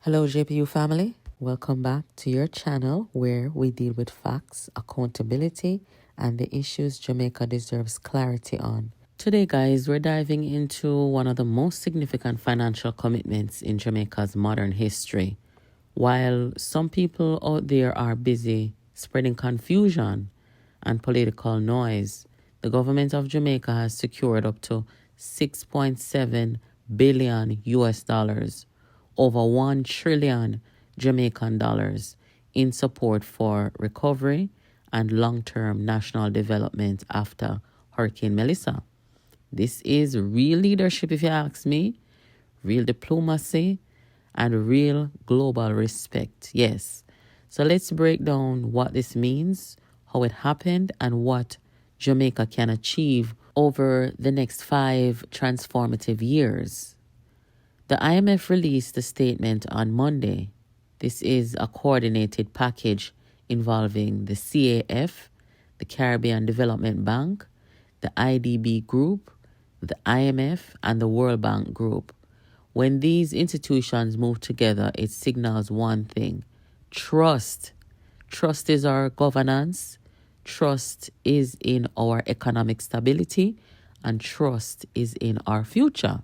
Hello, JPU family. Welcome back to your channel where we deal with facts, accountability, and the issues Jamaica deserves clarity on. Today, guys, we're diving into one of the most significant financial commitments in Jamaica's modern history. While some people out there are busy spreading confusion and political noise, the government of Jamaica has secured up to 6.7 billion US dollars, over 1 trillion Jamaican dollars in support for recovery and long-term national development after Hurricane Melissa. This is real leadership, if you ask me, real diplomacy, and real global respect. Yes. So let's break down what this means, how it happened, and what Jamaica can achieve over the next 5 transformative years. The IMF released a statement on Monday. This is a coordinated package involving the CAF, the Caribbean Development Bank, the IDB Group, the IMF, and the World Bank Group. When these institutions move together, it signals one thing: trust. Trust is our governance, trust is in our economic stability, and trust is in our future.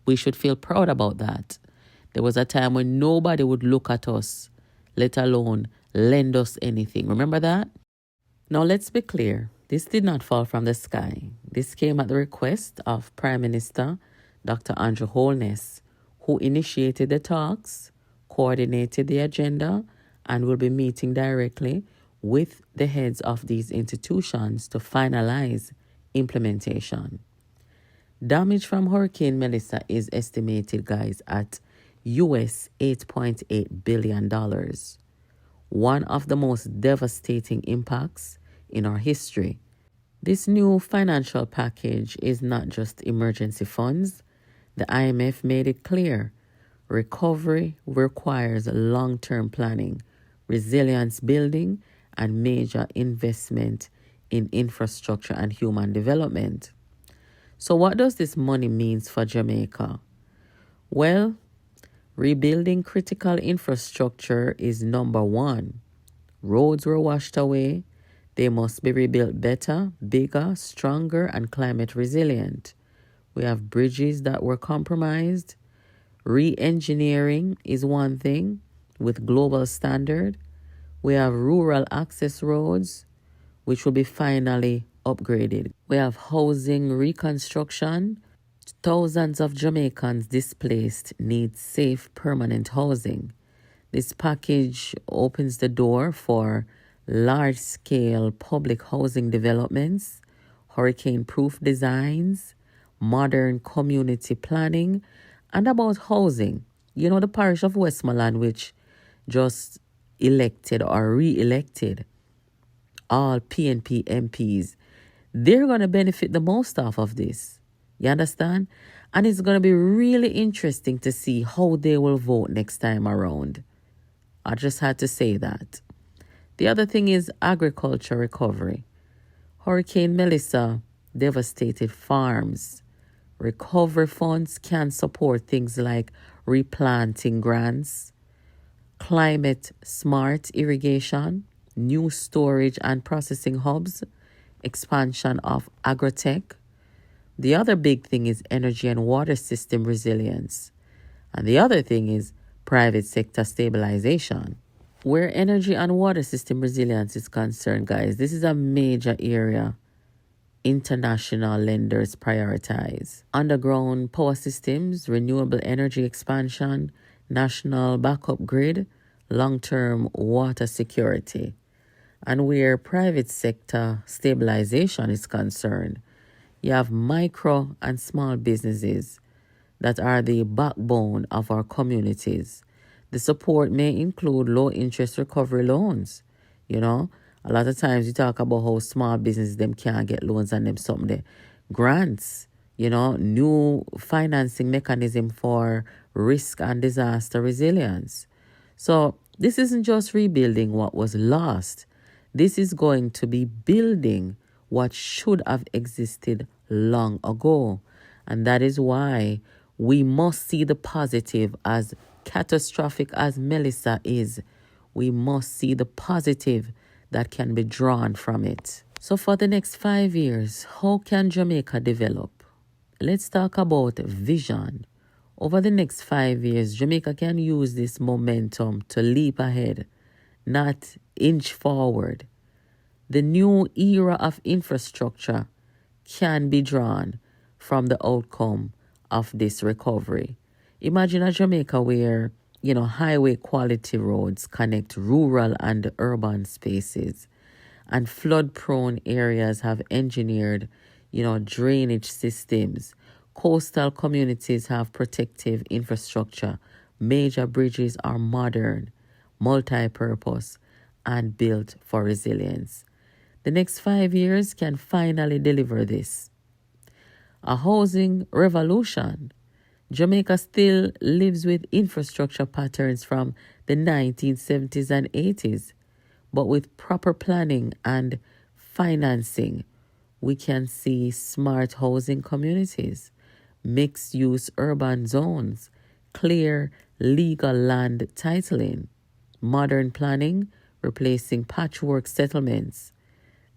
We should feel proud about that. There was a time when nobody would look at us, let alone lend us anything. Remember that? Now, let's be clear. This did not fall from the sky. This came at the request of Prime Minister Dr. Andrew Holness, who initiated the talks, coordinated the agenda, and will be meeting directly with the heads of these institutions to finalize implementation. Damage from Hurricane Melissa is estimated, guys, at US $8.8 billion. One of the most devastating impacts in our history. This new financial package is not just emergency funds. The IMF made it clear. Recovery requires long-term planning, resilience building, and major investment in infrastructure and human development. So what does this money mean for Jamaica? Well, rebuilding critical infrastructure is number one. Roads were washed away. They must be rebuilt better, bigger, stronger, and climate resilient. We have bridges that were compromised. Re-engineering is one thing with global standard. We have rural access roads, which will be finally upgraded. We have housing reconstruction. Thousands of Jamaicans displaced need safe permanent housing. This package opens the door for large-scale public housing developments, hurricane-proof designs, modern community planning, and about housing. You know, the parish of Westmoreland, which just elected or re-elected all PNP MPs, they're going to benefit the most off of this. You understand? And it's going to be really interesting to see how they will vote next time around. I just had to say that. The other thing is agriculture recovery. Hurricane Melissa devastated farms. Recovery funds can support things like replanting grants, climate smart irrigation, new storage and processing hubs, expansion of agrotech. The other big thing is energy and water system resilience. And the other thing is private sector stabilization. Where energy and water system resilience is concerned, guys, this is a major area international lenders prioritize. Underground power systems, renewable energy expansion, national backup grid, long-term water security. And where private sector stabilization is concerned, you have micro and small businesses that are the backbone of our communities. The support may include low-interest recovery loans. You know, a lot of times you talk about how small businesses, them can't get loans and them something there. Grants, you know, new financing mechanism for risk and disaster resilience. So this isn't just rebuilding what was lost. This is going to be building what should have existed long ago. And that is why we must see the positive as catastrophic as Melissa is, we must see the positive that can be drawn from it. So for the next 5 years, how can Jamaica develop? Let's talk about vision. Over the next 5 years, Jamaica can use this momentum to leap ahead, not inch forward. The new era of infrastructure can be drawn from the outcome of this recovery. Imagine a Jamaica where, highway quality roads connect rural and urban spaces, and flood-prone areas have engineered, drainage systems. Coastal communities have protective infrastructure. Major bridges are modern, multi-purpose, and built for resilience. The next 5 years can finally deliver this. A housing revolution. Jamaica still lives with infrastructure patterns from the 1970s and 80s, but with proper planning and financing, we can see smart housing communities, mixed-use urban zones, clear legal land titling, modern planning replacing patchwork settlements.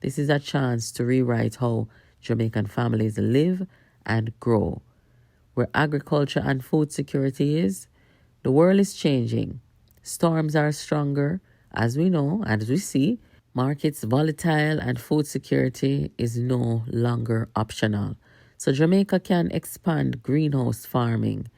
This is a chance to rewrite how Jamaican families live and grow. Where agriculture and food security is, the world is changing. Storms are stronger, as we know and as we see. Markets volatile, and food security is no longer optional. So Jamaica can expand greenhouse farming,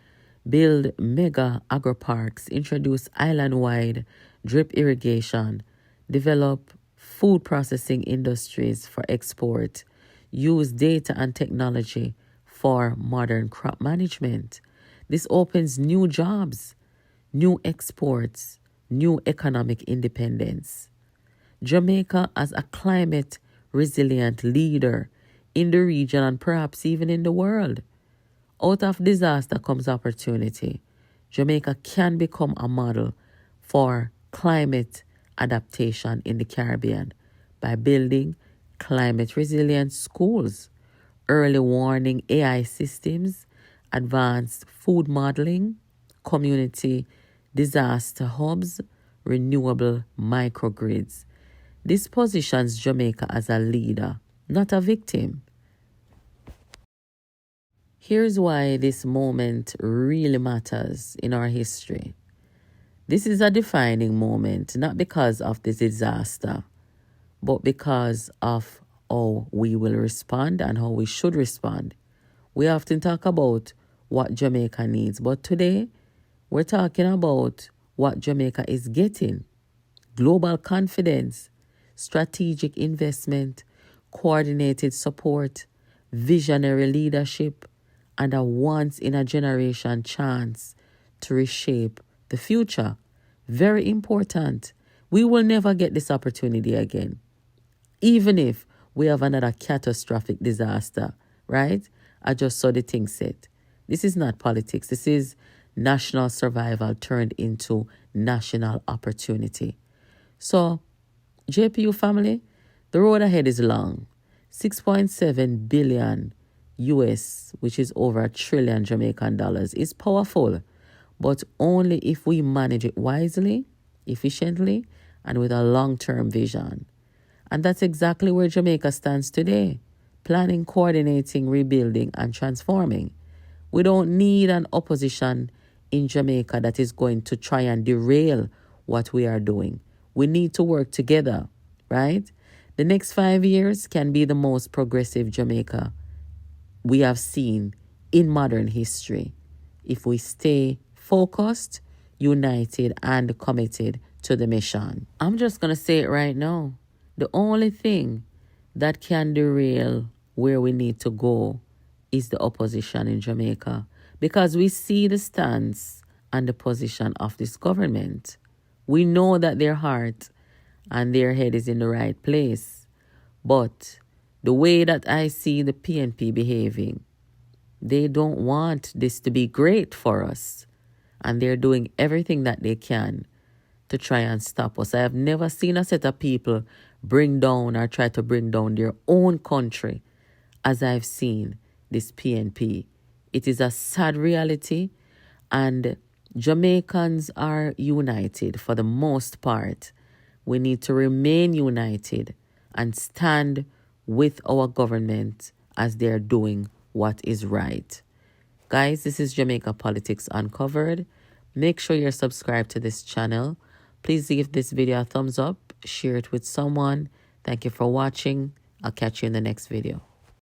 build mega agroparks, introduce island-wide drip irrigation, develop food processing industries for export, use data and technology for modern crop management. This opens new jobs, new exports, new economic independence. Jamaica as a climate resilient leader in the region and perhaps even in the world. Out of disaster comes opportunity. Jamaica can become a model for climate adaptation in the Caribbean by building climate resilient schools, early warning AI systems, advanced food modeling, community disaster hubs, renewable microgrids. This positions Jamaica as a leader, not a victim. Here's why this moment really matters in our history. This is a defining moment, not because of the disaster, but because of how we will respond and how we should respond. We often talk about what Jamaica needs, but today we're talking about what Jamaica is getting. Global confidence, strategic investment, coordinated support, visionary leadership, and a once-in-a-generation chance to reshape the future. Very important. We will never get this opportunity again, even if we have another catastrophic disaster, right? I just saw the thing set. This is not politics. This is national survival turned into national opportunity. So, JPU family, the road ahead is long. 6.7 billion US, which is over $1 trillion Jamaican dollars, is powerful, but only if we manage it wisely, efficiently, and with a long-term vision. And that's exactly where Jamaica stands today, planning, coordinating, rebuilding, and transforming. We don't need an opposition in Jamaica that is going to try and derail what we are doing. We need to work together, right? The next 5 years can be the most progressive Jamaica we have seen in modern history if we stay focused, united, and committed to the mission. I'm just going to say it right now. The only thing that can derail where we need to go is the opposition in Jamaica, because we see the stance and the position of this government. We know that their heart and their head is in the right place. But the way that I see the PNP behaving, they don't want this to be great for us. And they're doing everything that they can to try and stop us. I have never seen a set of people bring down or try to bring down their own country as I've seen this PNP. It is a sad reality, and Jamaicans are united for the most part. We need to remain united and stand with our government as they're doing what is right. Guys, this is Jamaica Politics Uncovered. Make sure you're subscribed to this channel. Please give this video a thumbs up, share it with someone. Thank you for watching. I'll catch you in the next video.